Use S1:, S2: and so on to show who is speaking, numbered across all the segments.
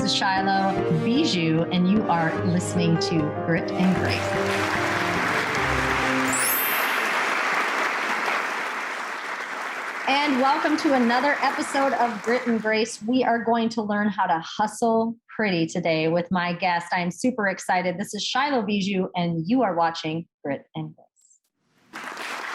S1: This is Shylo Bijou, and you are listening to Grit and Grace. And welcome to another episode of Grit and Grace. We are going to learn how to hustle pretty today with my guest. I am super excited. This is Shylo Bijou, and you are watching Grit and Grace.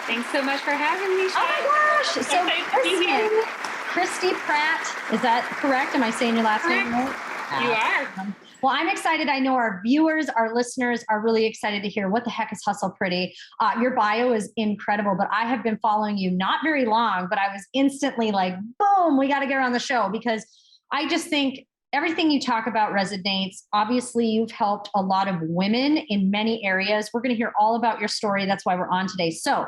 S2: Thanks so much for having me, Shylo.
S1: Oh my gosh. So Christi Pratte, is that correct? Am I saying your last name right?
S2: You are.
S1: Well, I'm excited. I know our viewers, our listeners are really excited to hear what the heck is Hustle Pretty. Your bio is incredible, but I have been following you not very long, but I was instantly like, boom, we got to get her on the show because I just think everything you talk about resonates. Obviously, you've helped a lot of women in many areas. We're going to hear all about your story. That's why we're on today. So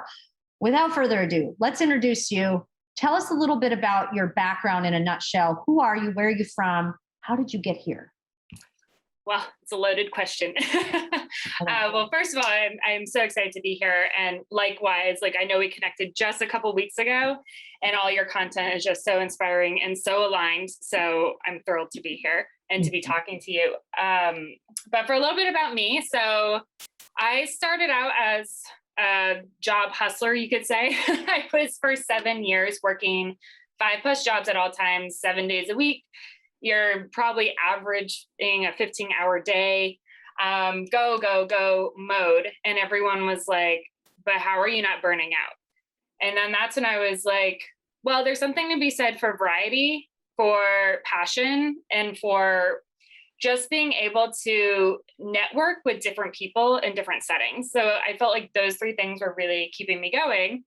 S1: without further ado, let's introduce you. Tell us a little bit about your background in a nutshell. Who are you? Where are you from? How did you get here?
S2: Well, it's a loaded question. Well, first of all, I'm so excited to be here. And likewise, I know we connected just a couple weeks ago and all your content is just so inspiring and so aligned. So I'm thrilled to be here and to be talking to you. But for a little bit about me. So I started out as a job hustler, you could say. I was for 7 years working 5+ jobs at all times, 7 days a week. You're probably averaging a 15-hour day, go mode. And everyone was like, but how are you not burning out? And then that's when I was like, well, there's something to be said for variety, for passion, and for just being able to network with different people in different settings. So I felt like those 3 things were really keeping me going.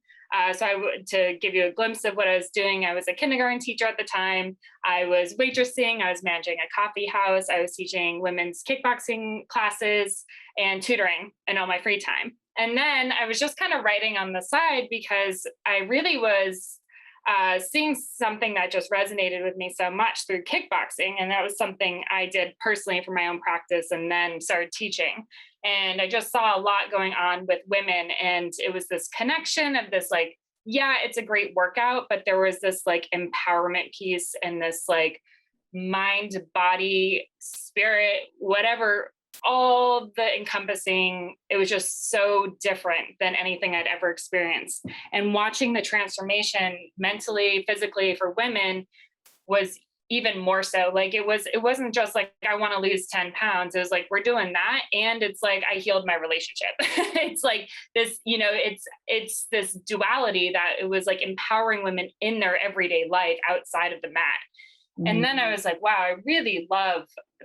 S2: To give you a glimpse of what I was doing, I was a kindergarten teacher at the time. I was waitressing. I was managing a coffee house. I was teaching women's kickboxing classes and tutoring in all my free time. And then I was just kind of writing on the side because I really was seeing something that just resonated with me so much through kickboxing. And that was something I did personally for my own practice and then started teaching. And I just saw a lot going on with women. And it was this connection of this, yeah, it's a great workout, but there was this empowerment piece and this mind, body, spirit, whatever, all the encompassing. It was just so different than anything I'd ever experienced. And watching the transformation mentally, physically for women was even more so. It wasn't just I want to lose 10 pounds. It was we're doing that. And it's I healed my relationship. It's this, it's this duality that it was empowering women in their everyday life outside of the mat. Mm-hmm. And then I was like, wow, I really love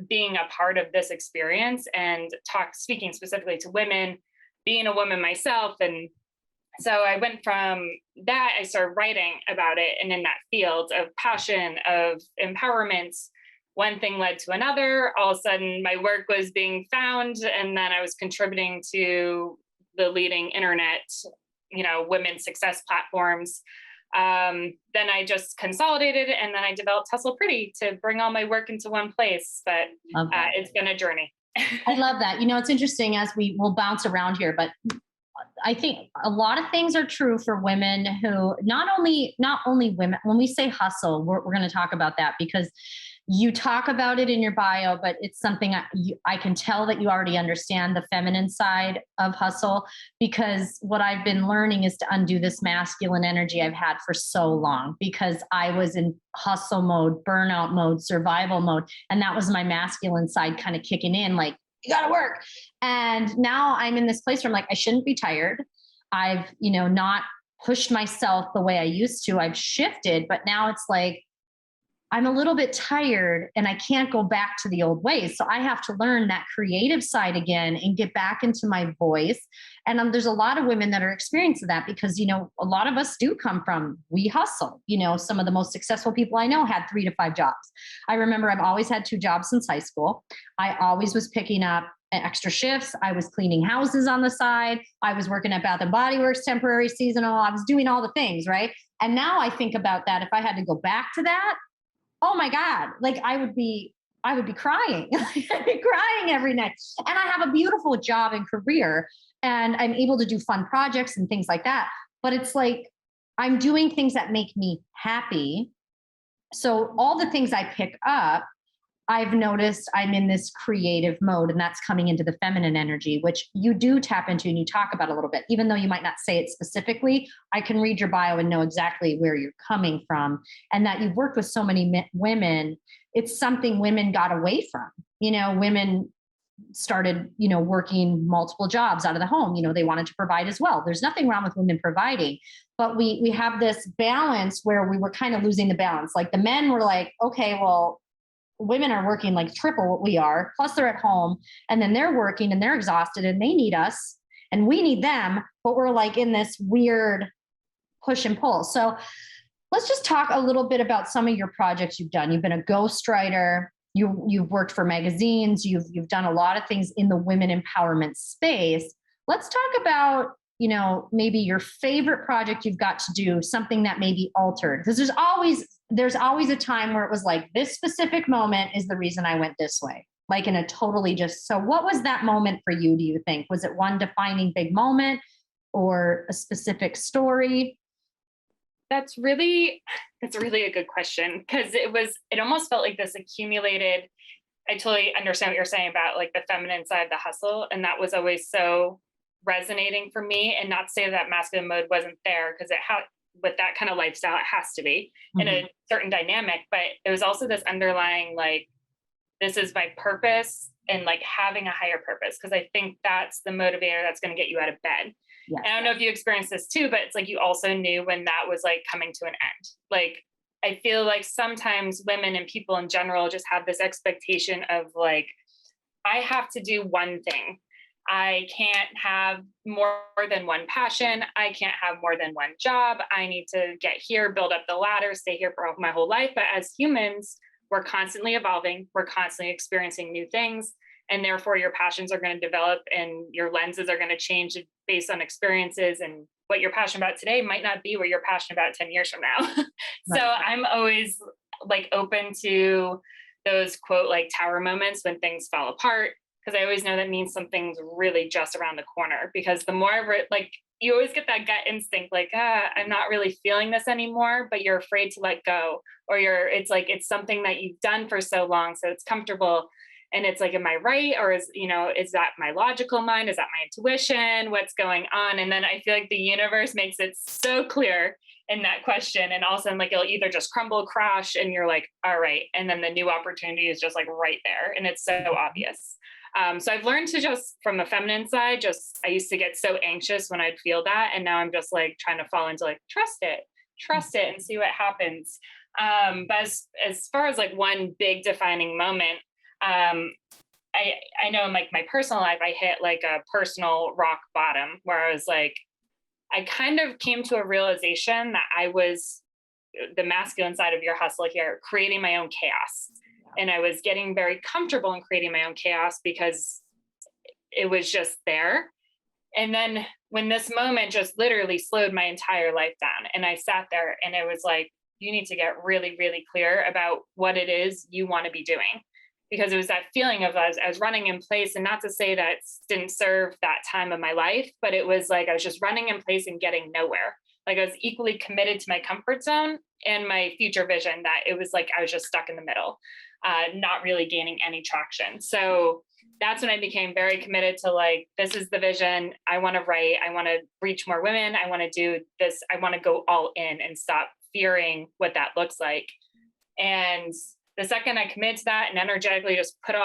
S2: being a part of this experience and speaking specifically to women, being a woman myself. And so I went from that, I started writing about it. And in that field of passion, of empowerment, one thing led to another. All of a sudden, my work was being found. And then I was contributing to the leading internet, women's success platforms. Then I just consolidated and then I developed Hustle Pretty to bring all my work into one place. But it's been a journey.
S1: I love that. It's interesting as we'll bounce around here, but I think a lot of things are true for women who not only women. When we say hustle, we're going to talk about that because you talk about it in your bio, but it's something I can tell that you already understand the feminine side of hustle, because what I've been learning is to undo this masculine energy I've had for so long, because I was in hustle mode, burnout mode, survival mode. And that was my masculine side kind of kicking in, you got to work. And now I'm in this place where I'm I shouldn't be tired. I've, not pushed myself the way I used to. I've shifted, but now it's I'm a little bit tired and I can't go back to the old ways. So I have to learn that creative side again and get back into my voice. And there's a lot of women that are experiencing that because, a lot of us do come from, we hustle. Some of the most successful people I know had 3 to 5 jobs. I remember I've always had 2 jobs since high school. I always was picking up extra shifts. I was cleaning houses on the side. I was working at Bath and Body Works, temporary, seasonal. I was doing all the things, right? And now I think about that. If I had to go back to that, oh my God, I would be crying. I'd be crying every night. And I have a beautiful job and career and I'm able to do fun projects and things like that. But it's I'm doing things that make me happy. So all the things I pick up, I've noticed I'm in this creative mode, and that's coming into the feminine energy, which you do tap into and you talk about a little bit. Even though you might not say it specifically, I can read your bio and know exactly where you're coming from, and that you've worked with so many women. It's something women got away from. Women started, working multiple jobs out of the home. They wanted to provide as well. There's nothing wrong with women providing, but we have this balance where we were kind of losing the balance. Like the men were like, okay, well, women are working like triple what we are, plus they're at home, and then they're working and they're exhausted and they need us and we need them, but we're like in this weird push and pull. So let's just talk a little bit about some of your projects you've done. You've been a ghostwriter. You've worked for magazines. You've done a lot of things in the women empowerment space. Let's talk about, maybe your favorite project you've got to do, something that may be altered. Because there's always a time where it was like, this specific moment is the reason I went this way. Like in a totally so what was that moment for you, do you think? Was it one defining big moment or a specific story?
S2: That's really a good question, because it almost felt like this accumulated. I totally understand what you're saying about like the feminine side of the hustle. And that was always so resonating for me, and not to say that masculine mode wasn't there, because with that kind of lifestyle, it has to be in a certain dynamic, but it was also this underlying, like, this is my purpose, and like having a higher purpose. Cause I think that's the motivator that's going to get you out of bed. Yes. And I don't know if you experienced this too, but it's like you also knew when that was like coming to an end. Like, I feel like sometimes women and people in general just have this expectation of like, I have to do one thing. I can't have more than one passion. I can't have more than one job. I need to get here, build up the ladder, stay here for my whole life. But as humans, we're constantly evolving. We're constantly experiencing new things. And therefore your passions are going to develop and your lenses are going to change based on experiences, and what you're passionate about today might not be what you're passionate about 10 years from now. So I'm always like open to those quote, like tower moments when things fall apart, because I always know that means something's really just around the corner. Because the more like you always get that gut instinct, like, I'm not really feeling this anymore, but you're afraid to let go, or it's like, it's something that you've done for so long. So it's comfortable. And it's like, am I right? Or is that my logical mind? Is that my intuition? What's going on? And then I feel like the universe makes it so clear in that question. And all of a sudden, like, it'll either just crumble, crash, and you're like, all right. And then the new opportunity is just like right there. And it's so obvious. So I've learned to just, from the feminine side, I used to get so anxious when I'd feel that. And now I'm just like trying to fall into like, trust it and see what happens. But as far as like one big defining moment, I know in like my personal life, I hit like a personal rock bottom where I was like, I kind of came to a realization that I was the masculine side of your hustle here, creating my own chaos. And I was getting very comfortable in creating my own chaos because it was just there. And then when this moment just literally slowed my entire life down, and I sat there and it was like, you need to get really, really clear about what it is you want to be doing. Because it was that feeling of I was running in place, and not to say that it didn't serve that time of my life, but it was like I was just running in place and getting nowhere. Like I was equally committed to my comfort zone and my future vision, that it was like I was just stuck in the middle, not really gaining any traction. So that's when I became very committed to like, this is the vision. I want to write. I want to reach more women. I want to do this. I want to go all in and stop fearing what that looks like. And the second I committed to that and energetically just put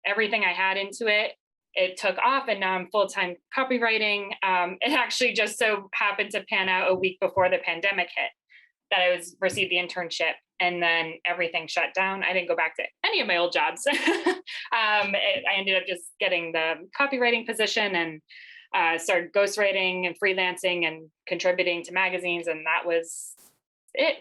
S2: everything I had into it, it took off, and now I'm full-time copywriting. It actually just so happened to pan out a week before the pandemic hit that I received the internship, and then everything shut down. I didn't go back to any of my old jobs. I ended up just getting the copywriting position and started ghostwriting and freelancing and contributing to magazines, and that was it.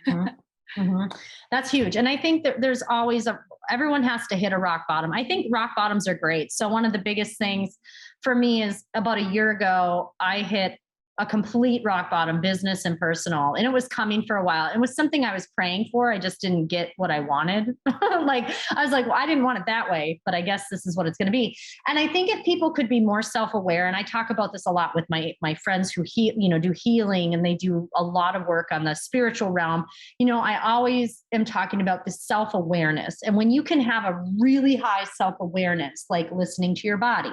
S1: Mm-hmm. Mm-hmm. That's huge. And I think that there's always everyone has to hit a rock bottom. I think rock bottoms are great. So one of the biggest things for me is about a year ago, I hit a complete rock bottom, business and personal. And it was coming for a while. It was something I was praying for. I just didn't get what I wanted. Like, I was like, well, I didn't want it that way, but I guess this is what it's going to be. And I think if people could be more self-aware, and I talk about this a lot with my friends who do healing, and they do a lot of work on the spiritual realm. I always am talking about this self-awareness. And when you can have a really high self-awareness, like listening to your body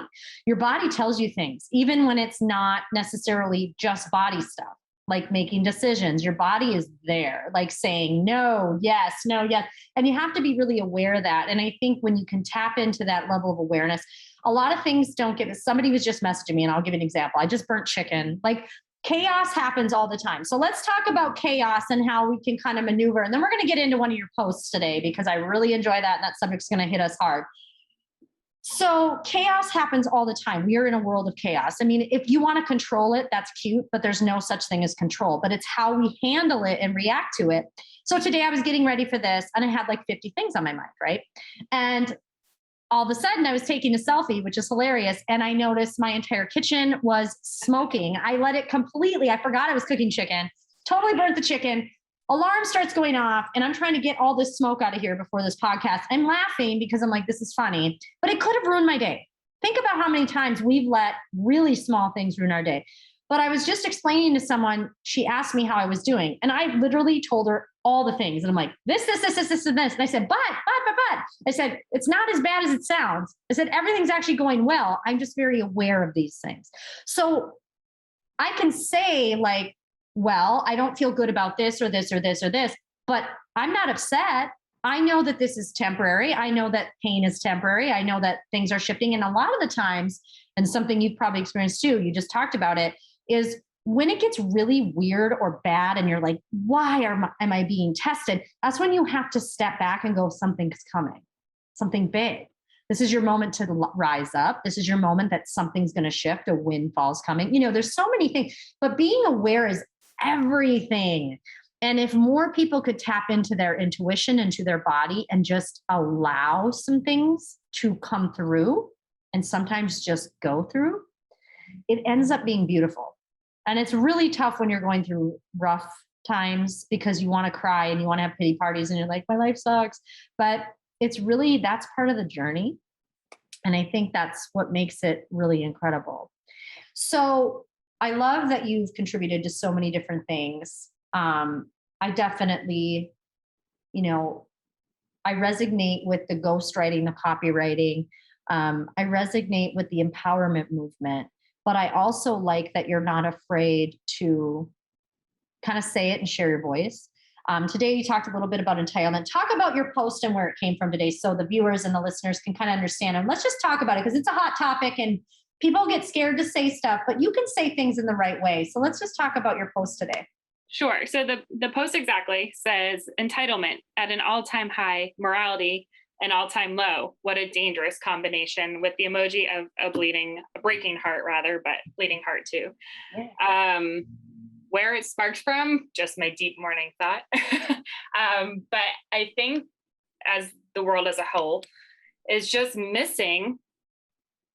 S1: tells you things, even when it's not necessarily just body stuff, like making decisions. Your body is there, like saying no, yes, no, yes. And you have to be really aware of that. And I think when you can tap into that level of awareness, a lot of things don't get. Somebody was just messaging me, and I'll give you an example. I just burnt chicken. Like, chaos happens all the time. So let's talk about chaos and how we can kind of maneuver. And then we're going to get into one of your posts today, because I really enjoy that. And that subject's going to hit us hard. So chaos happens all the time. We are in a world of chaos. I mean, if you want to control it, that's cute, but there's no such thing as control, but it's how we handle it and react to it. So today I was getting ready for this, and I had like 50 things on my mind, right? And all of a sudden I was taking a selfie, which is hilarious. And I noticed my entire kitchen was smoking. I let it completely, I forgot I was cooking chicken, totally burnt the chicken. Alarm starts going off, and I'm trying to get all this smoke out of here before this podcast. I'm laughing because I'm like, this is funny, but it could have ruined my day. Think about how many times we've let really small things ruin our day. But I was just explaining to someone, she asked me how I was doing, and I literally told her all the things. And I'm like, this, and this. And I said, but. I said, it's not as bad as it sounds. I said, everything's actually going well. I'm just very aware of these things. So I can say, like, well, I don't feel good about this or this or this or this, but I'm not upset. I know that this is temporary. I know that pain is temporary. I know that things are shifting. And a lot of the times, and something you've probably experienced too, you just talked about it, is when it gets really weird or bad and you're like, why am I being tested? That's when you have to step back and go, something's coming, something big. This is your moment to rise up. This is your moment that something's going to shift. A windfall's coming. There's so many things, but being aware is everything. And if more people could tap into their intuition, into their body, and just allow some things to come through, and sometimes just go through, it ends up being beautiful. And it's really tough when you're going through rough times, because you want to cry and you want to have pity parties and you're like, my life sucks. But it's really, that's part of the journey. And I think that's what makes it really incredible. So I love that you've contributed to so many different things. I definitely, I resonate with the ghostwriting, the copywriting. I resonate with the empowerment movement, but I also like that you're not afraid to kind of say it and share your voice. Today, you talked a little bit about entitlement. Talk about your post and where it came from today, so the viewers and the listeners can kind of understand. And let's just talk about it, because it's a hot topic and people get scared to say stuff, but you can say things in the right way. So let's just talk about your post today.
S2: Sure. So the post exactly says, entitlement at an all-time high, morality an all-time low. What a dangerous combination, with the emoji of a breaking heart rather, but bleeding heart too. Yeah. Where it sparked from, just my deep morning thought. But I think as the world as a whole is just missing,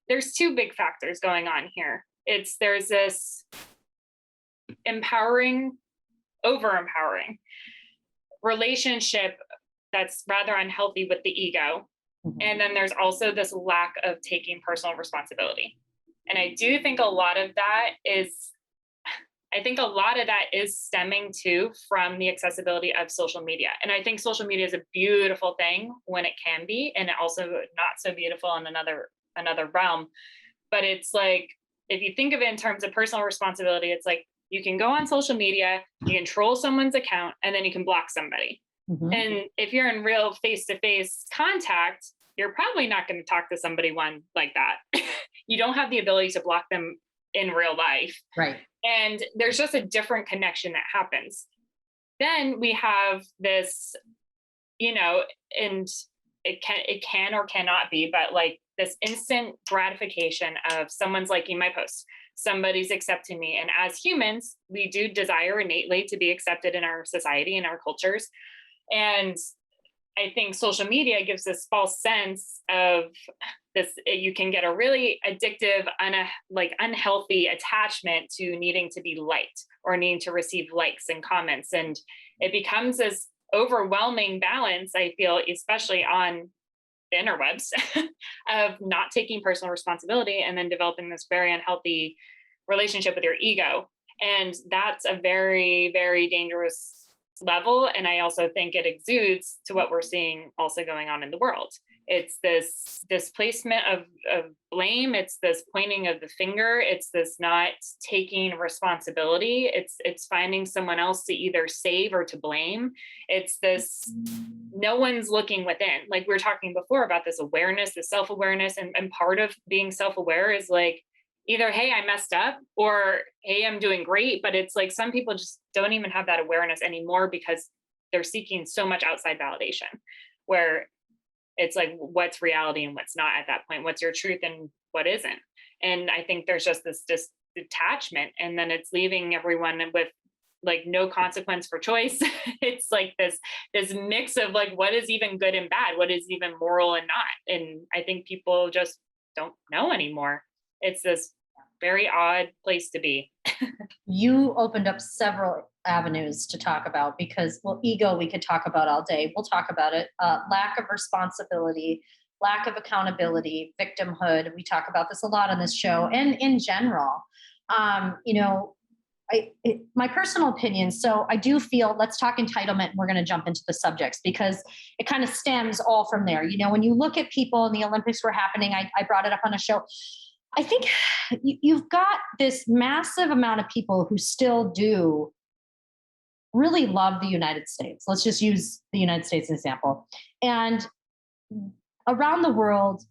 S2: there's two big factors going on here. There's this over-empowering relationship that's rather unhealthy with the ego. Mm-hmm. And then there's also this lack of taking personal responsibility. And I do think a lot of that is stemming too from the accessibility of social media. And I think social media is a beautiful thing when it can be, and also not so beautiful in another realm. But it's like, if you think of it in terms of personal responsibility, it's like, you can go on social media, you can troll someone's account, and then you can block somebody. Mm-hmm. And if you're in real face-to-face contact, you're probably not going to talk to somebody like that. You don't have the ability to block them in real life.
S1: Right.
S2: And there's just a different connection that happens. Then we have this, and it can or cannot be, but like this instant gratification of someone's liking my post, somebody's accepting me. And as humans, we do desire innately to be accepted in our society and our cultures. And I think social media gives this false sense of you can get a really addictive, unhealthy attachment to needing to be liked or needing to receive likes and comments. And it becomes this overwhelming balance, I feel, especially on the interwebs, of not taking personal responsibility and then developing this very unhealthy relationship with your ego. And that's a very, very dangerous level. And I also think it exudes to what we're seeing also going on in the world. It's this displacement of blame. It's this pointing of the finger. It's this not taking responsibility. It's finding someone else to either save or to blame. It's this, no one's looking within. Like we were talking before about this awareness, this self-awareness. And part of being self-aware is like, either, hey, I messed up, or hey, I'm doing great. But it's like some people just don't even have that awareness anymore because they're seeking so much outside validation, where it's like, what's reality and what's not at that point? What's your truth and what isn't? And I think there's just this detachment, and then it's leaving everyone with like no consequence for choice. It's like this mix of like, what is even good and bad? What is even moral and not? And I think people just don't know anymore. It's this very odd place to be.
S1: You opened up several avenues to talk about because, well, ego, we could talk about all day. We'll talk about it. Lack of responsibility, lack of accountability, victimhood. We talk about this a lot on this show and in general. My personal opinion. So I do feel, let's talk entitlement. And we're going to jump into the subjects because it kind of stems all from there. You know, when you look at people and the Olympics were happening, I brought it up on a show. I think you've got this massive amount of people who still do really love the United States. Let's just use the United States as an example. And around the world,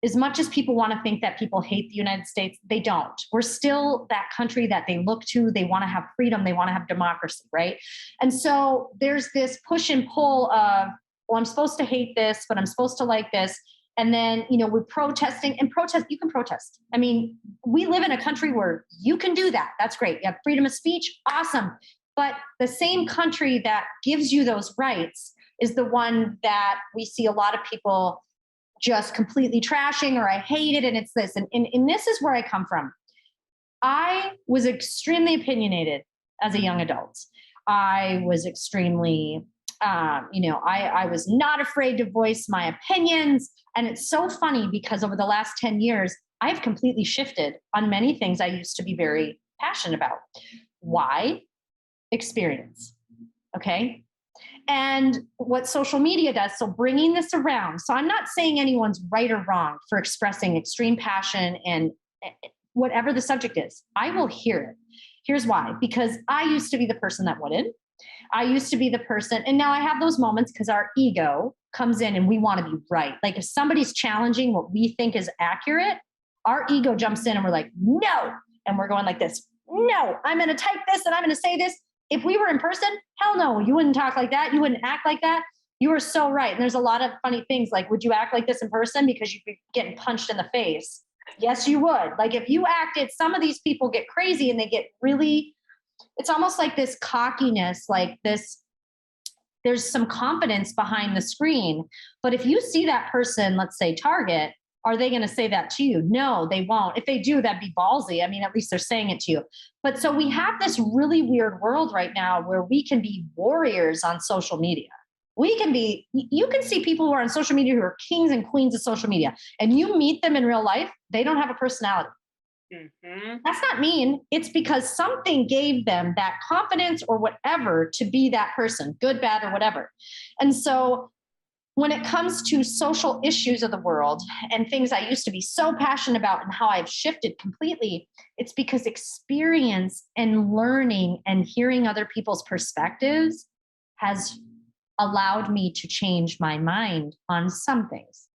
S1: as much as people want to think that people hate the United States, they don't. We're still that country that they look to. They want to have freedom. They want to have democracy, right? And so there's this push and pull of, well, I'm supposed to hate this, but I'm supposed to like this. And then, we're protesting and protest. You can protest. I mean, we live in a country where you can do that. That's great. You have freedom of speech. Awesome. But the same country that gives you those rights is the one that we see a lot of people just completely trashing, or I hate it. And it's this. And this is where I come from. I was extremely opinionated as a young adult. I was extremely I was not afraid to voice my opinions. And it's so funny because over the last 10 years, I've completely shifted on many things I used to be very passionate about. Why? Experience. Okay. And what social media does, so bringing this around. So I'm not saying anyone's right or wrong for expressing extreme passion and whatever the subject is. I will hear it. Here's why. Because I used to be the person that wouldn't. I used to be the person, and now I have those moments because our ego comes in and we want to be right. Like if somebody's challenging what we think is accurate, our ego jumps in and we're like, no. And we're going like this, no, I'm going to type this and I'm going to say this. If we were in person, hell no, you wouldn't talk like that. You wouldn't act like that. You were so right. And there's a lot of funny things like, would you act like this in person? Because you'd be getting punched in the face. Yes, you would. Like if you acted, some of these people get crazy and they get really, it's almost like this cockiness, like this, there's some confidence behind the screen. But if you see that person, let's say Target, are they going to say that to you? No, they won't. If they do, that'd be ballsy. I mean, at least they're saying it to you. But so we have this really weird world right now where we can be warriors on social media. You can see people who are on social media who are kings and queens of social media, and you meet them in real life, they don't have a personality. Mm-hmm. That's not mean. It's because something gave them that confidence or whatever to be that person, good, bad, or whatever. And so when it comes to social issues of the world and things I used to be so passionate about and how I've shifted completely, it's because experience and learning and hearing other people's perspectives has allowed me to change my mind on some things.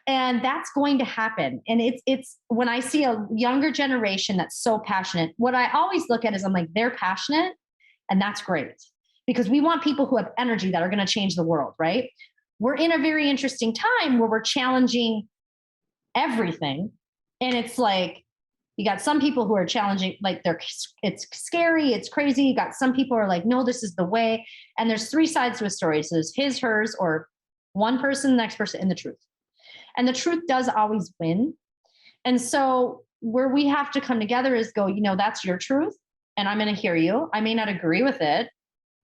S1: And that's going to happen. And it's when I see a younger generation that's so passionate, what I always look at is I'm like, they're passionate and that's great because we want people who have energy that are going to change the world, right? We're in a very interesting time where we're challenging everything. And it's like, you got some people who are challenging, like it's scary, it's crazy. You got some people who are like, no, this is the way. And there's three sides to a story. So there's his, hers, or one person, the next person, and the truth. And the truth does always win. And so where we have to come together is go, that's your truth. And I'm going to hear you. I may not agree with it,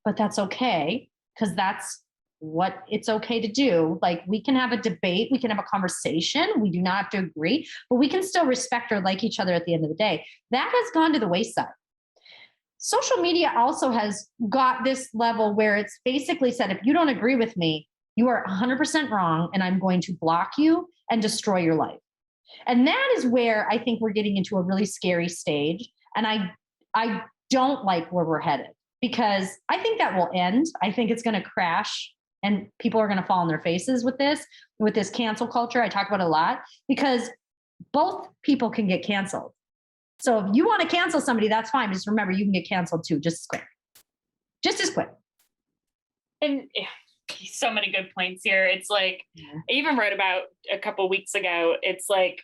S1: but that's okay. Because that's what it's okay to do. Like, we can have a debate, we can have a conversation. We do not have to agree, but we can still respect or like each other at the end of the day. That has gone to the wayside. Social media also has got this level where it's basically said, if you don't agree with me, you are 100% wrong, and I'm going to block you and destroy your life. And that is where I think we're getting into a really scary stage. And I don't like where we're headed, because I think that will end. I think it's going to crash, and people are going to fall on their faces with this cancel culture. I talk about it a lot, because both people can get canceled. So if you want to cancel somebody, that's fine. Just remember, you can get canceled too, just as quick.
S2: And so many good points here. It's like, I even wrote about a couple weeks ago, it's like,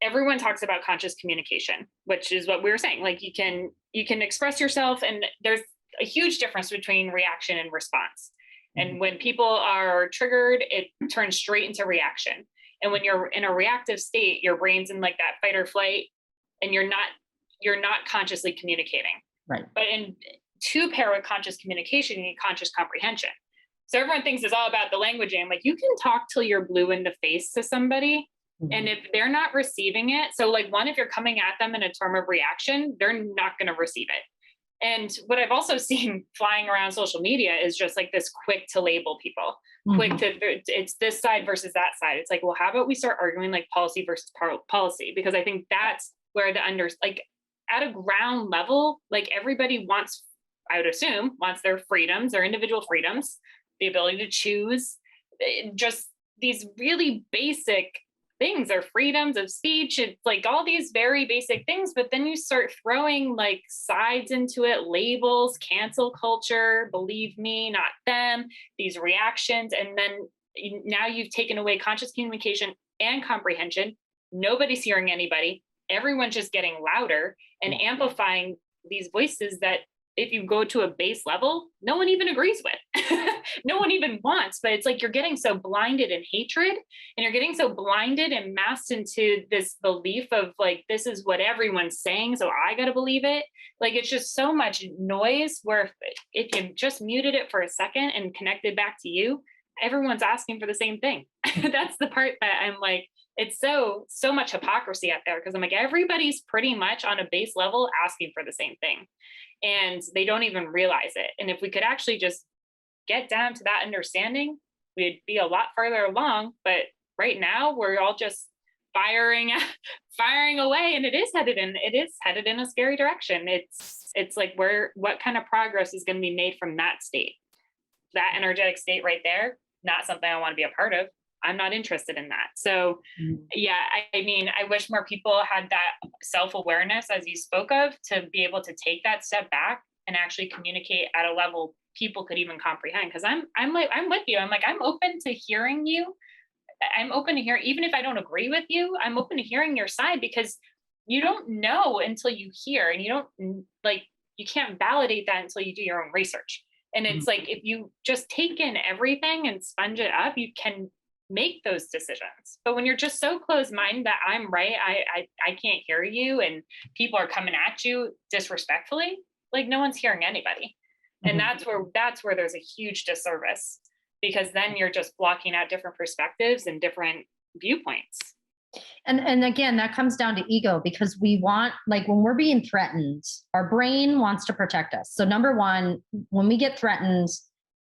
S2: everyone talks about conscious communication, which is what we were saying. Like, you can express yourself, and there's a huge difference between reaction and response. And when people are triggered, it turns straight into reaction. And when you're in a reactive state, your brain's in like that fight or flight, and you're not consciously communicating.
S1: Right.
S2: But to pair with conscious communication, you need conscious comprehension. So everyone thinks it's all about the languaging. I'm like, you can talk till you're blue in the face to somebody. Mm-hmm. And if they're not receiving it, so like, one, if you're coming at them in a term of reaction, they're not going to receive it. And what I've also seen flying around social media is just like this quick to label people, quick to, it's this side versus that side. It's like, well, how about we start arguing like policy versus policy? Because I think that's where like at a ground level, like everybody wants, I would assume, wants their freedoms, their individual freedoms, the ability to choose, just these really basic things, or freedoms of speech. It's like all these very basic things, but then you start throwing like sides into it, labels, cancel culture, believe me, not them, these reactions. And then now you've taken away conscious communication and comprehension. Nobody's hearing anybody. Everyone's just getting louder and amplifying these voices that, if you go to a base level, no one even agrees with, no one even wants, but it's like, you're getting so blinded in hatred, and you're getting so blinded and masked into this belief of like, this is what everyone's saying, so I got to believe it. Like, it's just so much noise, where if you just muted it for a second and connected back to you, everyone's asking for the same thing. That's the part that I'm like, it's so much hypocrisy out there, because I'm like, everybody's pretty much on a base level asking for the same thing, and they don't even realize it. And if we could actually just get down to that understanding, we'd be a lot farther along. But right now, we're all just firing away, and it is headed in a scary direction. It's like, what kind of progress is going to be made from that state? That energetic state right there, not something I want to be a part of. I'm not interested in that. So yeah, I mean, I wish more people had that self-awareness, as you spoke of, to be able to take that step back and actually communicate at a level people could even comprehend. Because I'm with you. I'm like, I'm open to hearing you. I'm open to hear, even if I don't agree with you, I'm open to hearing your side, because you don't know until you hear, and you can't validate that until you do your own research. And it's like, if you just take in everything and sponge it up, you can make those decisions. But when you're just so closed-minded that I'm right, I can't hear you, and people are coming at you disrespectfully, like, no one's hearing anybody. And that's where there's a huge disservice, because then you're just blocking out different perspectives and different viewpoints.
S1: And again, that comes down to ego, because we want, like, when we're being threatened, our brain wants to protect us. So number one, when we get threatened,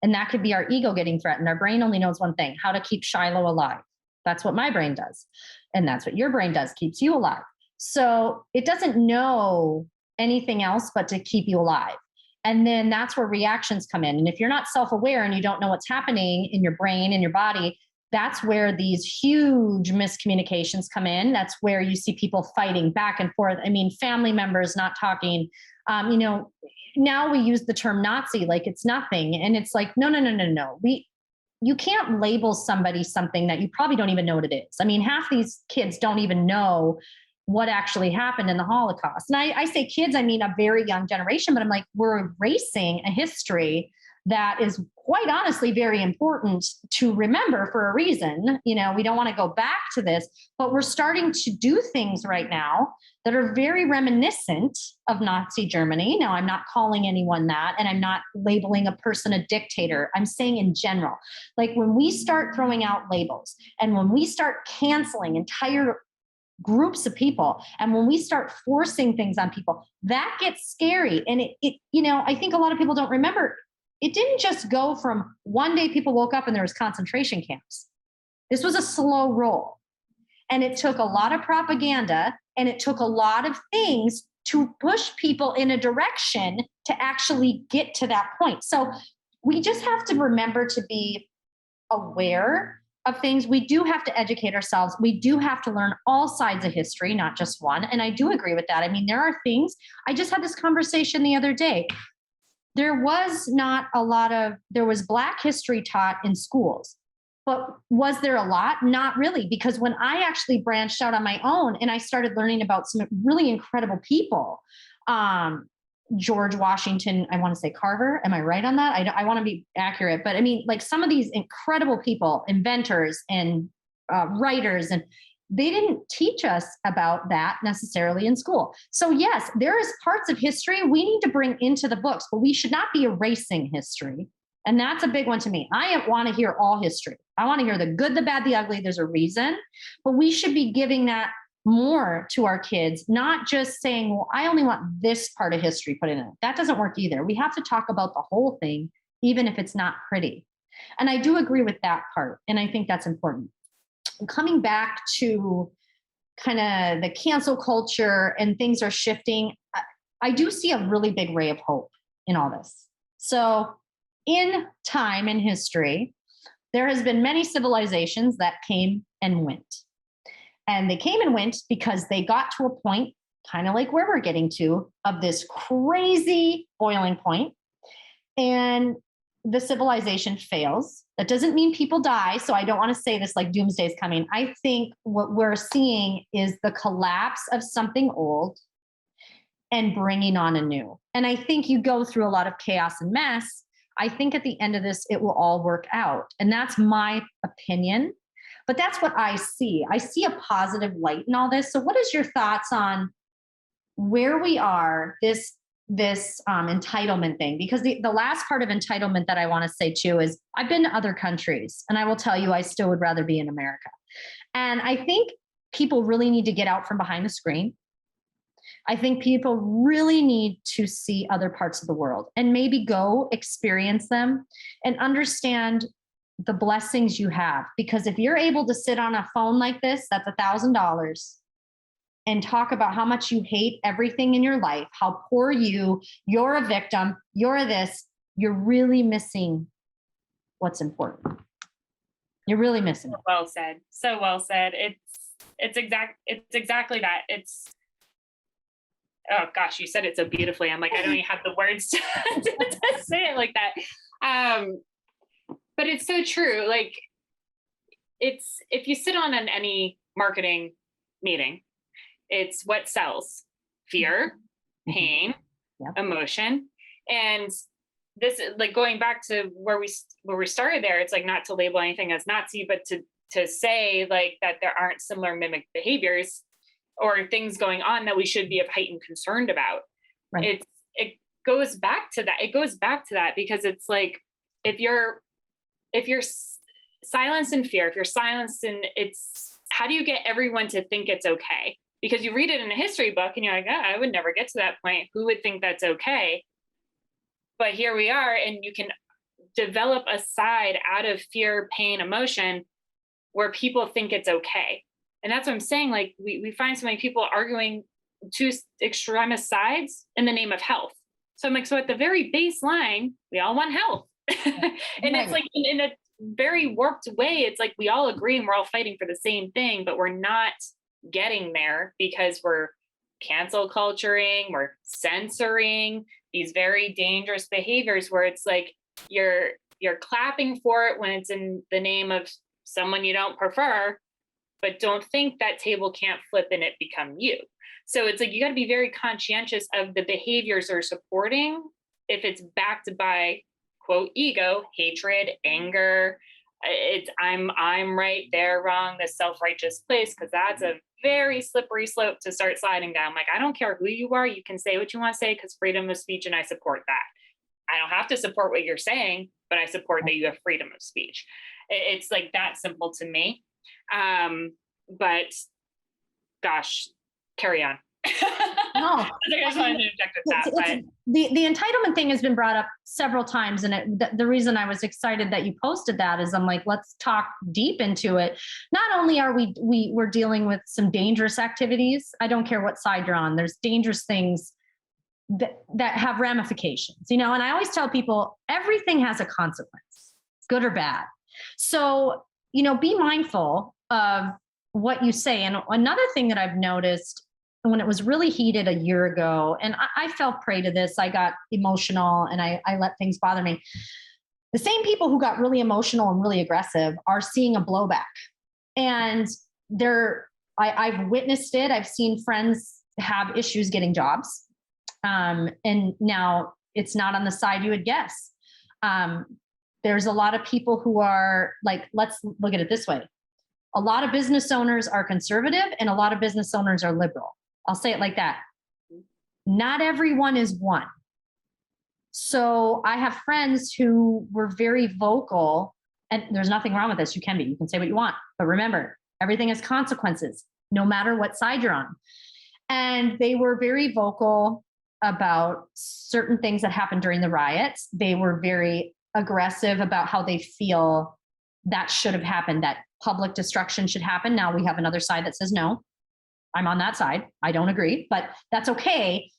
S1: and that could be our ego getting threatened, our brain only knows one thing: how to keep Shylo alive. That's what my brain does. And that's what your brain does, keeps you alive. So it doesn't know anything else but to keep you alive. And then that's where reactions come in. And if you're not self-aware and you don't know what's happening in your brain and your body, that's where these huge miscommunications come in. That's where you see people fighting back and forth. I mean, family members not talking. Now we use the term Nazi like it's nothing. And it's like, no. You can't label somebody something that you probably don't even know what it is. I mean, half these kids don't even know what actually happened in the Holocaust. And I say kids, I mean a very young generation, but I'm like, we're erasing a history that is quite honestly very important to remember for a reason. We don't want to go back to this, but we're starting to do things right now that are very reminiscent of Nazi Germany. Now, I'm not calling anyone that, and I'm not labeling a person a dictator. I'm saying in general, like when we start throwing out labels and when we start canceling entire groups of people, and when we start forcing things on people, that gets scary. And I think a lot of people don't remember, it didn't just go from one day people woke up and there was concentration camps. This was a slow roll. And it took a lot of propaganda, and it took a lot of things to push people in a direction to actually get to that point. So we just have to remember to be aware of things. We do have to educate ourselves. We do have to learn all sides of history, not just one. And I do agree with that. I mean, there are things, I just had this conversation the other day. There was Black history taught in schools, but was there a lot? Not really, because when I actually branched out on my own and I started learning about some really incredible people, George Washington, I want to say Carver. Am I right on that? I want to be accurate, but I mean, like some of these incredible people, inventors and writers, and they didn't teach us about that necessarily in school. So yes, there is parts of history we need to bring into the books, but we should not be erasing history. And that's a big one to me. I want to hear all history. I want to hear the good, the bad, the ugly. There's a reason, but we should be giving that more to our kids, not just saying, well, I only want this part of history put in it. That doesn't work either. We have to talk about the whole thing, even if it's not pretty. And I do agree with that part. And I think that's important. Coming back to kind of the cancel culture and things are shifting, I do see a really big ray of hope in all this. So in time in history, there has been many civilizations that came and went. And they came and went because they got to a point, kind of like where we're getting to, of this crazy boiling point. And the civilization fails. That doesn't mean people die. So I don't want to say this like doomsday is coming. I think what we're seeing is the collapse of something old and bringing on a new. And I think you go through a lot of chaos and mess. I think at the end of this, it will all work out. And that's my opinion. But that's what I see. I see a positive light in all this. So what is your thoughts on where we are, this entitlement thing? Because the last part of entitlement that I want to say too is I've been to other countries, and I will tell you, I still would rather be in America. And I think people really need to get out from behind the screen. I think people really need to see other parts of the world and maybe go experience them and understand the blessings you have. Because if you're able to sit on a phone like this, that's $1,000, and talk about how much you hate everything in your life, how poor you're a victim, you're this, you're really missing what's important. You're really missing it.
S2: Well said. So well said. It's exactly that. Oh gosh, you said it so beautifully. I'm like, I don't even have the words to say it like that. But it's so true. Like if you sit on any marketing meeting, it's what sells: fear, pain, emotion. And this, like going back to where we started there, it's like not to label anything as Nazi, but to say like that there aren't similar mimic behaviors or things going on that we should be of heightened concern about. Right. It goes back to that. It goes back to that because it's like, if you're silenced in fear, if you're silenced in, it's, how do you get everyone to think it's okay? Because you read it in a history book and you're like, I would never get to that point. Who would think that's okay? But here we are, and you can develop a side out of fear, pain, emotion, where people think it's okay. And that's what I'm saying. Like we find so many people arguing two extremist sides in the name of health. So I'm like, so at the very baseline, we all want health. And it's like in a very warped way, it's like we all agree and we're all fighting for the same thing, but we're not getting there because we're cancel culturing, we're censoring these very dangerous behaviors where it's like you're clapping for it when it's in the name of someone you don't prefer, but don't think that table can't flip and it become you. So it's like you got to be very conscientious of the behaviors they're supporting if it's backed by quote ego, hatred, anger. It's I'm right, they're wrong, this self-righteous place, because that's a very slippery slope to start sliding down. Like, I don't care who you are, you can say what you want to say, because freedom of speech, and I support that. I don't have to support what you're saying, but I support that you have freedom of speech. It's like that simple to me. But gosh, carry on.
S1: No,
S2: I think I just wanted to inject with that. But
S1: the entitlement thing has been brought up several times. And the reason I was excited that you posted that is I'm like, let's talk deep into it. Not only are we're dealing with some dangerous activities. I don't care what side you're on. There's dangerous things that have ramifications, and I always tell people everything has a consequence, good or bad. So, be mindful of what you say. And another thing that I've noticed when it was really heated a year ago, and I fell prey to this, I got emotional and I let things bother me. The same people who got really emotional and really aggressive are seeing a blowback. And I've witnessed it. I've seen friends have issues getting jobs. And now it's not on the side you would guess. There's a lot of people who are like, let's look at it this way. A lot of business owners are conservative and a lot of business owners are liberal. I'll say it like that. Not everyone is one. So I have friends who were very vocal, and there's nothing wrong with this. You can say what you want, but remember, everything has consequences, no matter what side you're on. And they were very vocal about certain things that happened during the riots. They were very aggressive about how they feel that should have happened, that public destruction should happen. Now we have another side that says, no, I'm on that side. I don't agree, but that's okay.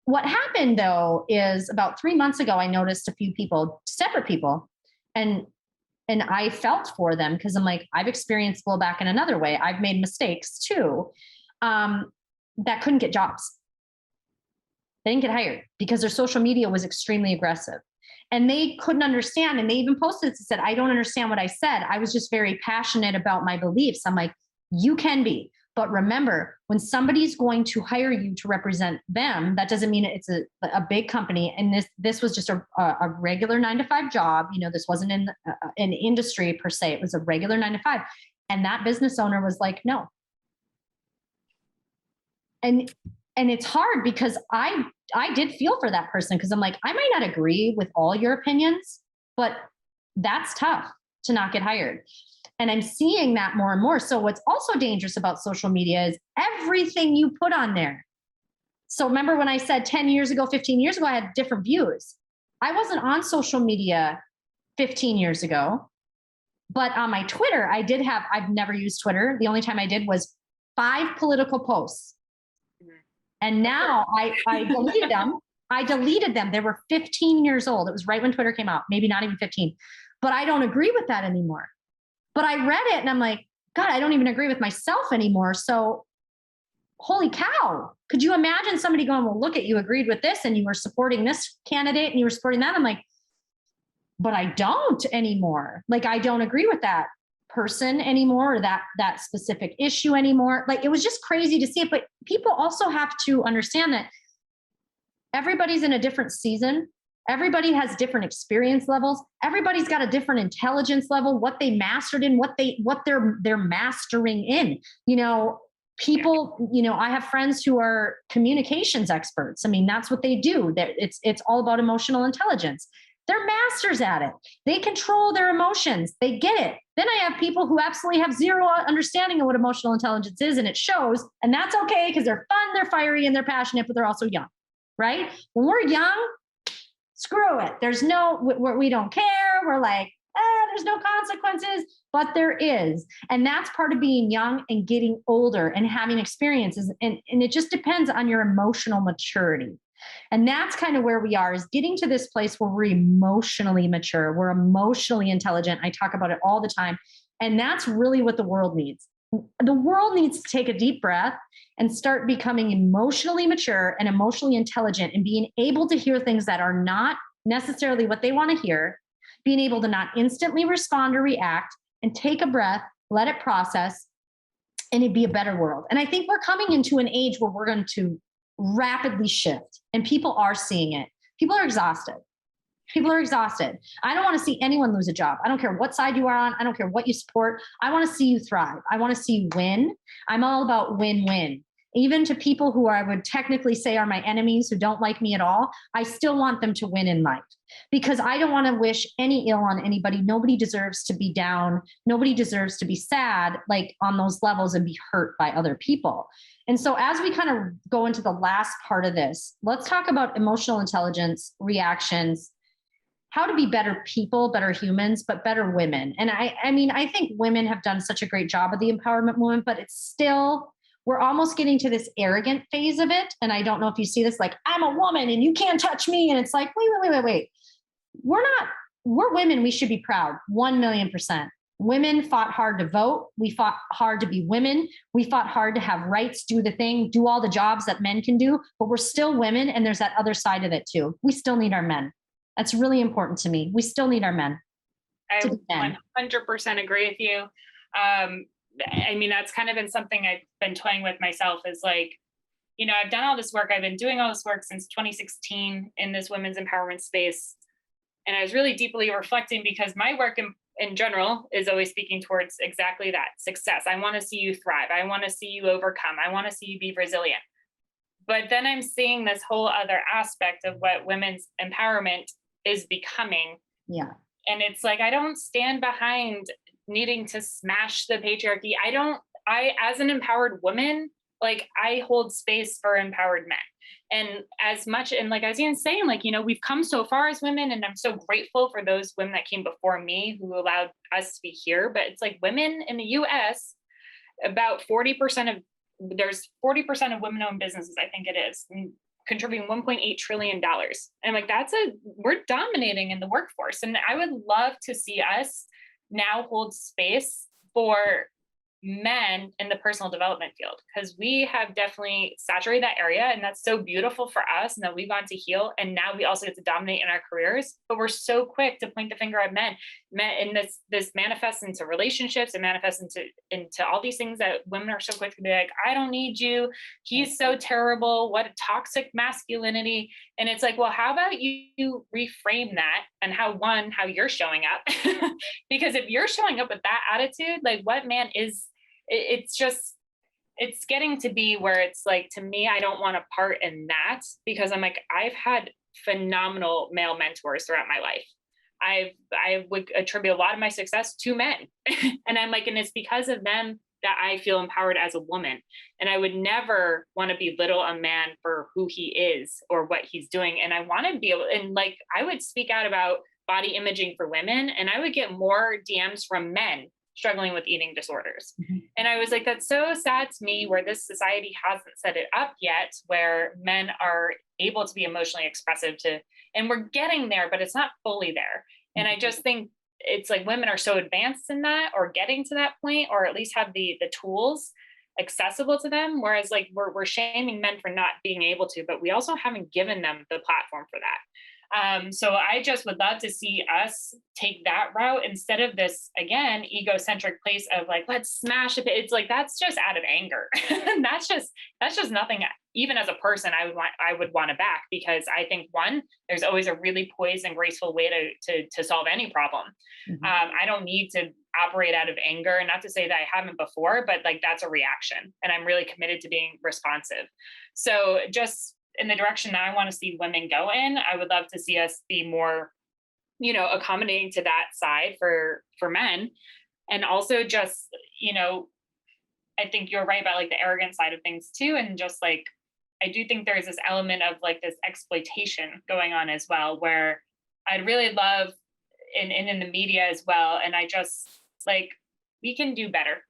S1: What happened though is about 3 months ago, I noticed a few people, separate people, and I felt for them because I'm like, I've experienced blowback in another way. I've made mistakes too, that couldn't get jobs. They didn't get hired because their social media was extremely aggressive. And they couldn't understand. And they even posted and said, I don't understand what I said. I was just very passionate about my beliefs. I'm like, you can be. But remember, when somebody's going to hire you to represent them, that doesn't mean it's a big company. And this was just a regular 9-to-5 job. This wasn't in an industry per se. It was a regular 9-to-5. And that business owner was like, no. And it's hard because I did feel for that person because I'm like, I might not agree with all your opinions, but that's tough to not get hired. And I'm seeing that more and more. So what's also dangerous about social media is everything you put on there. So remember when I said 10 years ago, 15 years ago, I had different views. I wasn't on social media 15 years ago, but on my Twitter, I've never used Twitter. The only time I did was 5 political posts. And now I deleted them. I deleted them. They were 15 years old. It was right when Twitter came out, maybe not even 15, but I don't agree with that anymore. But I read it and I'm like, God, I don't even agree with myself anymore. So holy cow. Could you imagine somebody going, well, look at you agreed with this and you were supporting this candidate and you were supporting that. I'm like, but I don't anymore. Like, I don't agree with that person anymore, or that specific issue anymore. Like, it was just crazy to see it. But people also have to understand that everybody's in a different season. Everybody has different experience levels. Everybody's got a different intelligence level, what they mastered in, what they're mastering in. People, I have friends who are communications experts. I mean, that's what they do. It's all about emotional intelligence. They're masters at it. They control their emotions. They get it. Then I have people who absolutely have zero understanding of what emotional intelligence is, and it shows. And that's okay because they're fun, they're fiery, and they're passionate, but they're also young, right? When we're young, screw it. We don't care. We're like, there's no consequences, but there is. And that's part of being young and getting older and having experiences. And it just depends on your emotional maturity. And that's kind of where we are, is getting to this place where we're emotionally mature. We're emotionally intelligent. I talk about it all the time. And that's really what the world needs. The world needs to take a deep breath and start becoming emotionally mature and emotionally intelligent and being able to hear things that are not necessarily what they want to hear, being able to not instantly respond or react, and take a breath, let it process, and it'd be a better world. And I think we're coming into an age where we're going to rapidly shift, and people are seeing it. People are exhausted. People are exhausted. I don't want to see anyone lose a job. I don't care what side you are on. I don't care what you support. I want to see you thrive. I want to see you win. I'm all about win-win. Even to people who I would technically say are my enemies, who don't like me at all, I still want them to win in life, because I don't want to wish any ill on anybody. Nobody deserves to be down. Nobody deserves to be sad, like on those levels, and be hurt by other people. And so as we kind of go into the last part of this, let's talk about emotional intelligence, reactions, how to be better people, better humans, but better women. And I mean, I think women have done such a great job of the empowerment movement, but it's still, we're almost getting to this arrogant phase of it. And I don't know if you see this, like, I'm a woman and you can't touch me. And it's like, wait. We're women. We should be proud. 1,000,000%. Women fought hard to vote. We fought hard to be women. We fought hard to have rights, do the thing, do all the jobs that men can do, but we're still women. And there's that other side of it too. We still need our men. That's really important to me. We still need our men.
S2: I 100% agree with you. I mean, that's kind of been something I've been toying with myself, is like, you know, I've done all this work. I've been doing all this work since 2016 in this women's empowerment space. And I was really deeply reflecting, because my work in general is always speaking towards exactly that: success. I want to see you thrive. I want to see you overcome. I want to see you be resilient. But then I'm seeing this whole other aspect of what women's empowerment is becoming.
S1: Yeah.
S2: And it's like, I don't stand behind needing to smash the patriarchy. I, as an empowered woman, like, I hold space for empowered men. And as much, and like, as Ian's saying, like, you know, we've come so far as women, and I'm so grateful for those women that came before me who allowed us to be here. But it's like, women in the US, about 40% of, there's 40% of women-owned businesses, I think it is, contributing $1.8 trillion. And like, we're dominating in the workforce. And I would love to see us now hold space for men in the personal development field, because we have definitely saturated that area, and that's so beautiful for us, and that we've gone to heal, and now we also get to dominate in our careers. But we're so quick to point the finger at men, and this manifests into relationships, and manifests into all these things that women are so quick to be like, I don't need you, he's so terrible, what a toxic masculinity. And it's like, well, how about you reframe that, and how you're showing up? Because if you're showing up with that attitude, like, what man is, it's getting to be where it's like, to me, I don't want a part in that, because I'm like, I've had phenomenal male mentors throughout my life. I would attribute a lot of my success to men. And I'm like, and it's because of them that I feel empowered as a woman. And I would never want to belittle a man for who he is or what he's doing. And I want to be able, and like, I would speak out about body imaging for women, and I would get more DMs from men struggling with eating disorders. Mm-hmm. And I was like, that's so sad to me, where this society hasn't set it up yet, where men are able to be emotionally expressive and we're getting there, but it's not fully there. And I just think it's like, women are so advanced in that, or getting to that point, or at least have the tools accessible to them. Whereas like, we're shaming men for not being able to, but we also haven't given them the platform for that. So I just would love to see us take that route, instead of this, again, egocentric place of like, let's smash it. It's like, that's just out of anger. that's just nothing, even as a person, I would want to back, because I think, one, there's always a really poised and graceful way to solve any problem. Mm-hmm. I don't need to operate out of anger, and not to say that I haven't before, but like, that's a reaction, and I'm really committed to being responsive. So just in the direction that I want to see women go in, I would love to see us be more, you know, accommodating to that side for men. And also just, you know, I think you're right about like the arrogant side of things too. And just like, I do think there's this element of like this exploitation going on as well, where I'd really love in the media as well. And I just like, we can do better.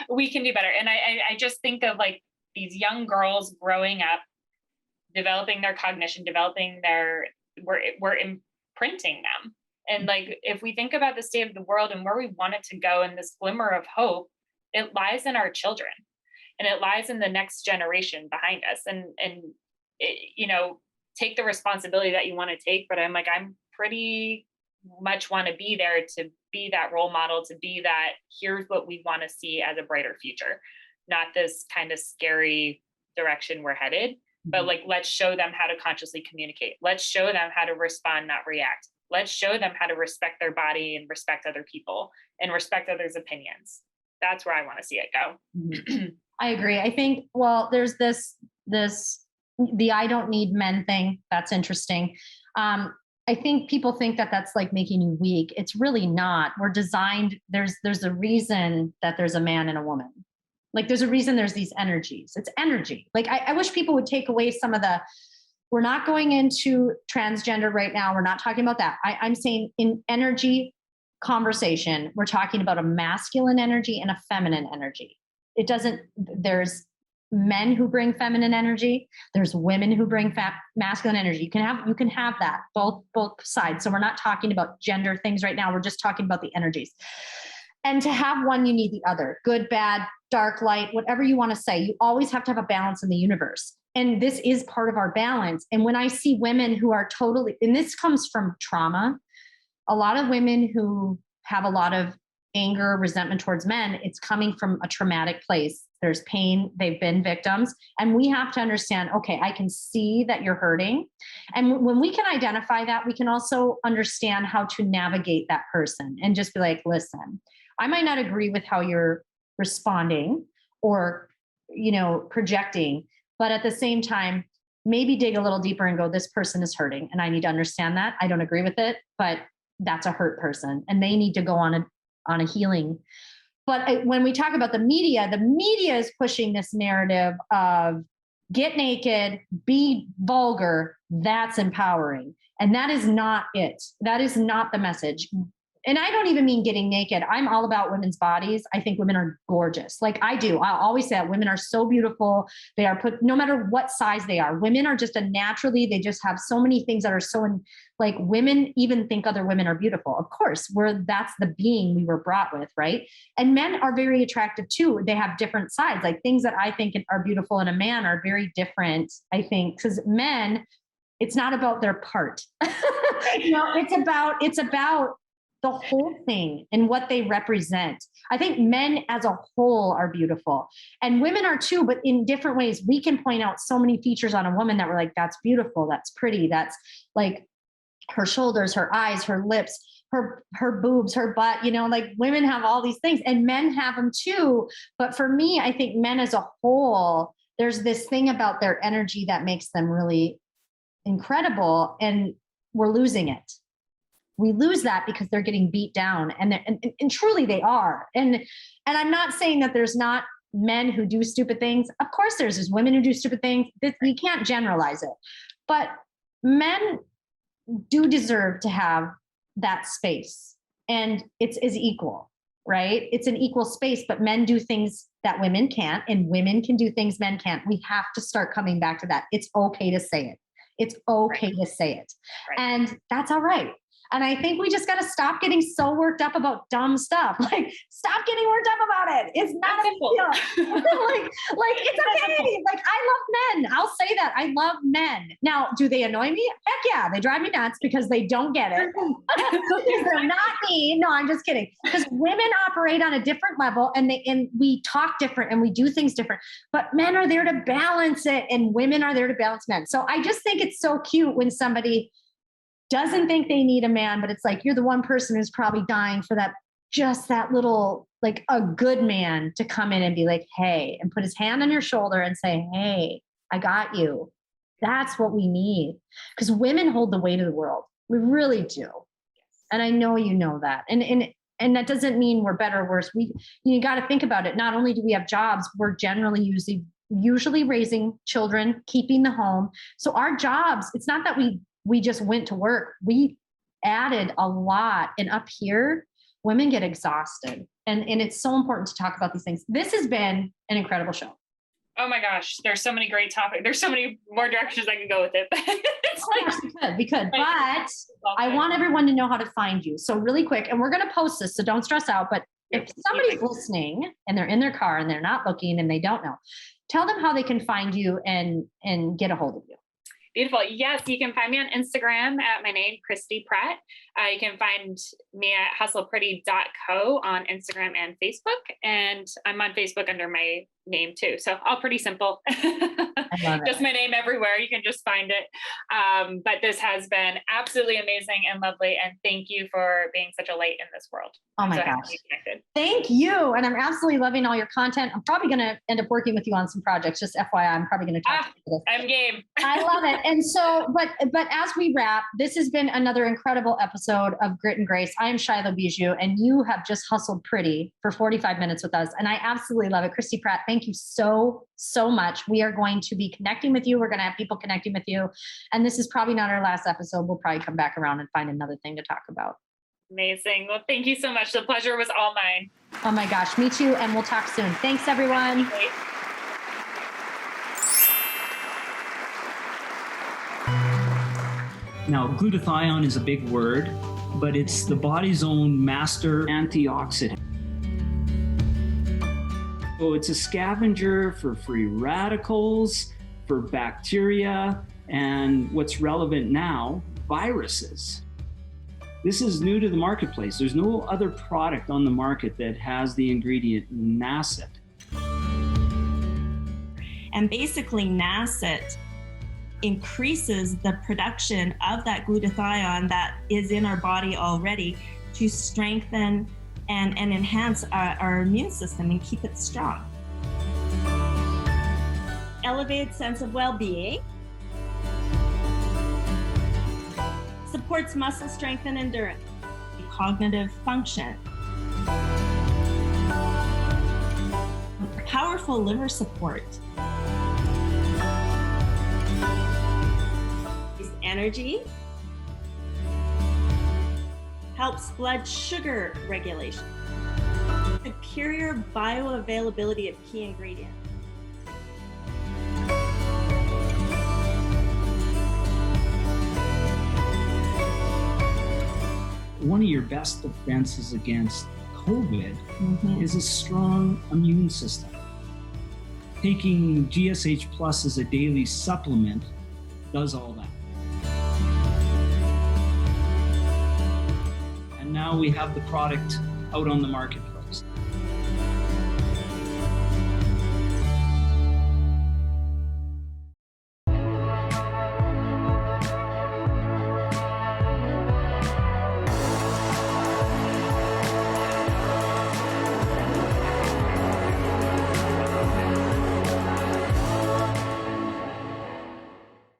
S2: We can do better. And I just think of like these young girls growing up, developing their cognition, we're imprinting them. And like, if we think about the state of the world and where we want it to go, and this glimmer of hope, it lies in our children, and it lies in the next generation behind us. And it, you know, take the responsibility that you want to take. But I'm like, I'm pretty much want to be there to be that role model, to be that, here's what we want to see as a brighter future, not this kind of scary direction we're headed. but like, let's show them how to consciously communicate. Let's show them how to respond, not react. Let's show them how to respect their body and respect other people and respect others' opinions. That's where I want to see it go.
S1: I agree. I think, well, there's the I don't need men thing. That's interesting. I think people think that that's like making you weak. It's really not. We're designed, there's a reason that there's a man and a woman. Like there's a reason there's these energies. It's energy. Like I wish people would take away some of the, we're not going into transgender right now. We're not talking about that. I'm saying in energy conversation, we're talking about a masculine energy and a feminine energy. It doesn't, there's men who bring feminine energy. There's women who bring masculine energy. You can have that both sides. So we're not talking about gender things right now. We're just talking about the energies. And to have one, you need the other. Good, bad, dark, light, whatever you want to say. You always have to have a balance in the universe. And this is part of our balance. And when I see women who are totally, and this comes from trauma, a lot of women who have a lot of anger, resentment towards men, it's coming from a traumatic place. There's pain, they've been victims. And we have to understand, okay, I can see that you're hurting. And when we can identify that, we can also understand how to navigate that person and just be like, listen, I might not agree with how you're responding or, projecting, but at the same time, maybe dig a little deeper and go, this person is hurting. And I need to understand that. I don't agree with it, but that's a hurt person and they need to go on a healing. But when we talk about the media is pushing this narrative of get naked, be vulgar. That's empowering. And that is not it. That is not the message. And I don't even mean getting naked. I'm all about women's bodies. I think women are gorgeous. Like I do. I'll always say that women are so beautiful. They are no matter what size they are. Women are just they just have so many things that are like women even think other women are beautiful. Of course, that's the being we were brought with, right? And men are very attractive too. They have different sides. Like things that I think are beautiful in a man are very different, I think, because men, it's not about their part. It's about the whole thing and what they represent. I think men as a whole are beautiful and women are too, but in different ways. We can point out so many features on a woman that we're like, that's beautiful. That's pretty. That's like her shoulders, her eyes, her lips, her boobs, her butt, like women have all these things and men have them too. But for me, I think men as a whole, there's this thing about their energy that makes them really incredible. And we're losing it. We lose that because they're getting beat down and truly they are. And I'm not saying that there's not men who do stupid things. Of course there's women who do stupid things. We can't generalize it, but men do deserve to have that space and it's equal, right? It's an equal space, but men do things that women can't and women can do things men can't. We have to start coming back to that. It's okay to say it. It's okay to say it. Right. And that's all right. And I think we just got to stop getting so worked up about dumb stuff. Like, stop getting worked up about it. It's not a big deal. like it's okay. Like, I love men. I'll say that. I love men. Now, do they annoy me? Heck yeah. They drive me nuts because they don't get it. Because they're not me. No, I'm just kidding. Because women operate on a different level and we talk different and we do things different. But men are there to balance it and women are there to balance men. So I just think it's so cute when somebody doesn't think they need a man, but it's like, you're the one person who's probably dying for that little, like a good man to come in and be like, hey, and put his hand on your shoulder and say, hey, I got you. That's what we need. Because women hold the weight of the world. We really do. And I know you know that. And that doesn't mean we're better or worse. You got to think about it. Not only do we have jobs, we're generally usually raising children, keeping the home. So our jobs, it's not that we just went to work. We added a lot. And up here, women get exhausted. And it's so important to talk about these things. This has been an incredible show.
S2: Oh my gosh. There's so many great topics. There's so many more directions I can go with it.
S1: We could. But I want everyone to know how to find you. So really quick, and we're going to post this, so don't stress out. But if somebody's listening and they're in their car and they're not looking and they don't know, tell them how they can find you and get a hold of you.
S2: Beautiful. Yes, you can find me on Instagram at my name, Christi Pratte. You can find me at hustlepretty.co on Instagram and Facebook. And I'm on Facebook under my name too. So all pretty simple.
S1: I love it.
S2: Just my name everywhere. You can just find it. But this has been absolutely amazing and lovely. And thank you for being such a light in this world.
S1: Oh my gosh. Thank you. And I'm absolutely loving all your content. I'm probably going to end up working with you on some projects. Just FYI, I'm probably going to talk to you.
S2: I'm game.
S1: I love it. And so, but as we wrap, this has been another incredible episode of Grit and Grace. I am Shylo Bijou, and you have just hustled pretty for 45 minutes with us. And I absolutely love it. Christi Pratte, thank you so much. We are going to be connecting with you. We're going to have people connecting with you. And this is probably not our last episode. We'll probably come back around and find another thing to talk about.
S2: Amazing. Well, thank you so much. The pleasure was all mine.
S1: Oh my gosh, me too. And we'll talk soon. Thanks, everyone.
S3: Now, glutathione is a big word, but it's the body's own master antioxidant. So it's a scavenger for free radicals, for bacteria, and what's relevant now, viruses. This is new to the marketplace. There's no other product on the market that has the ingredient NACET.
S4: And basically NACET increases the production of that glutathione that is in our body already to strengthen and enhance our immune system and keep it strong. Elevated sense of well-being. Supports muscle strength and endurance, cognitive function, powerful liver support, energy, helps blood sugar regulation, superior bioavailability of key ingredients.
S3: One of your best defenses against COVID is a strong immune system. Taking GSH Plus as a daily supplement does all that. And now we have the product out on the marketplace.